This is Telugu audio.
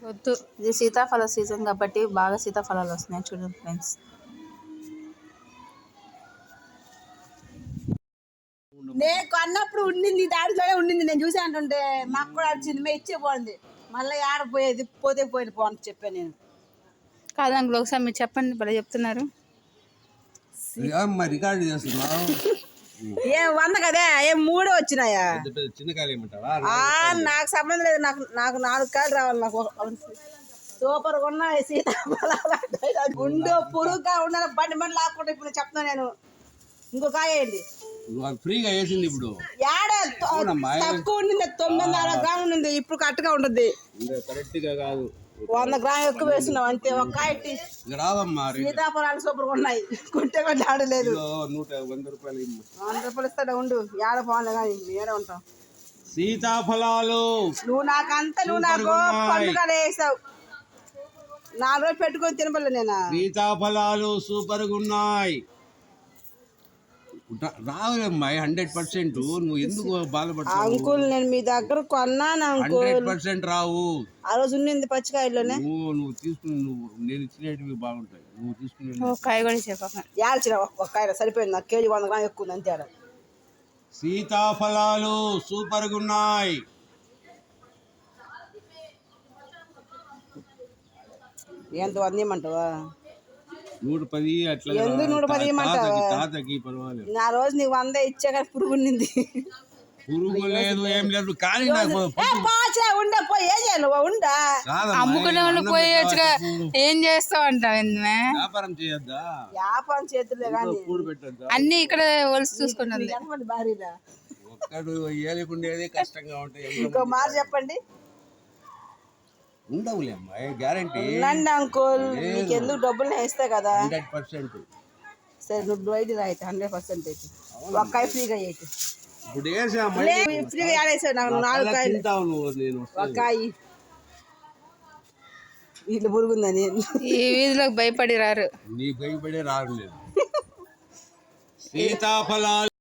వద్దు, ఇది సీతాఫల సీజన్ కాబట్టి బాగా సీతాఫలాలు వస్తున్నాయి చూడండి ఫ్రెండ్స్. నేను కొన్నప్పుడు ఉండింది, దాంట్లోనే ఉండింది. నేను చూసి అంటుంటే మాకు కూడా వచ్చింది, మేము ఇచ్చే బాగుంది. మళ్ళీ ఆడపోయేది పోతే పోయిన బాగుంది చెప్పాను నేను. కాదు అంకుల్, ఒకసారి మీరు చెప్పండి, భలే చెప్తున్నారు. రికార్డు చేస్తున్నావు. ఏం 100 కదా, ఏం 3 వచ్చినాయా? నాకు సంబంధం లేదు. నాకు నాకు 4 కాయలు రావాలి. నాకు సూపర్ గా ఉన్నాయి సీతాఫలాలు. గుండు పురుగుగా ఉండాలి, బండి బండి లాక్కుంటా. ఇప్పుడు చెప్తాను నేను. ఇంకో కాయ వేయండి. ఫ్రీగా వేసింది ఇప్పుడు. తక్కువ ఉండింది, 9.5 గ్రాములు ఉంది. ఇప్పుడు కరెక్ట్గా ఉంటుంది. కరెక్ట్ గా కాదు, 100 గ్రాములు ఎక్కువ వేస్తున్నాం అంతే. ఒక కాయ సీతాఫలాలు సూపర్ గా ఉన్నాయి. కుట్టే కొట్టి ఆడలేదు. 100 రూపాయలు 100 రూపాయలు ఇస్తాడు. ఉండు, ఏడ పోవాలి కానీ వేరే ఉంటాం. సీతాఫలాలు నువ్వు నాకంతా నువ్వు నాకు పండుగ వేసావు. 4 రోజులు పెట్టుకొని తినబడలే నేను. సీతాఫలాలు సూపర్ గా ఉన్నాయి. రావులేమ్మా 100%. నువ్వు ఎందుకు బాధపడతావు? అంకుల్, నేను మీ దగ్గర కొన్నాను అంకుల్. 100% రావు. ఆ రోజు ఉన్నింది పచ్చికాయల్లోనే. నువ్వు తీసుకుని, నేను ఇచ్చినవి బాగుంటాయి. నువ్వు తీసుకుని కాయ కూడా చెప్పక యాల్చిన ఒక కాయ సరిపోయింది. నాకు కేజీ 100 గ్రాములు ఎక్కువ ఉంది అంతే. సీతాఫలాలు సూపర్ గా ఉన్నాయి. ఎంత 100 ఇమ్మంటావా? 110 అట్లా. ఎందుకు 110 ఇమ్మంటావా? తాతకి పర్వాలేదు. నా రోజు నీకు 100 ఇచ్చా కానీ పురుగు ఉన్నింది. పురుగు లేదు, ఏం లేదు. కానీ ఉండే పోయి ఏం చేయాలి? ఉండా అమ్ముకునే వాళ్ళు పోయొచ్చుగా, ఏం చేస్తావు అంటావు? వ్యాపారం చేయొద్దా? వ్యాపారం చేతులే కానీ కూడు పెట్టద్దా? అన్ని ఇక్కడ ఒలిసి చూసుకుంటుంది. భారీగా ఒక్కడు ఏలుకుండేది కష్టంగా ఉంటాయి. ఇంకో మాట చెప్పండి. ఉండవులే అమ్మాయి, గ్యారంటీ. ఉండండి అంకుల్, నీకు ఎందుకు డబ్బులు నేను ఇస్తా కదా. 100%. సరే, నువ్వు అయితే 100% అయితే ఒక కాయ ఫ్రీగా అయితే. ఇప్పుడు వేసా ఫ్రీగా ఆడేసావు నాకు 4 కాయలు. నేను ఒక కాయ ఇట్లా పురుగుందని ఈ వీధిలోకి భయపడి రారు. నీ భయపడే రారు లేదు. సీతాఫలాలు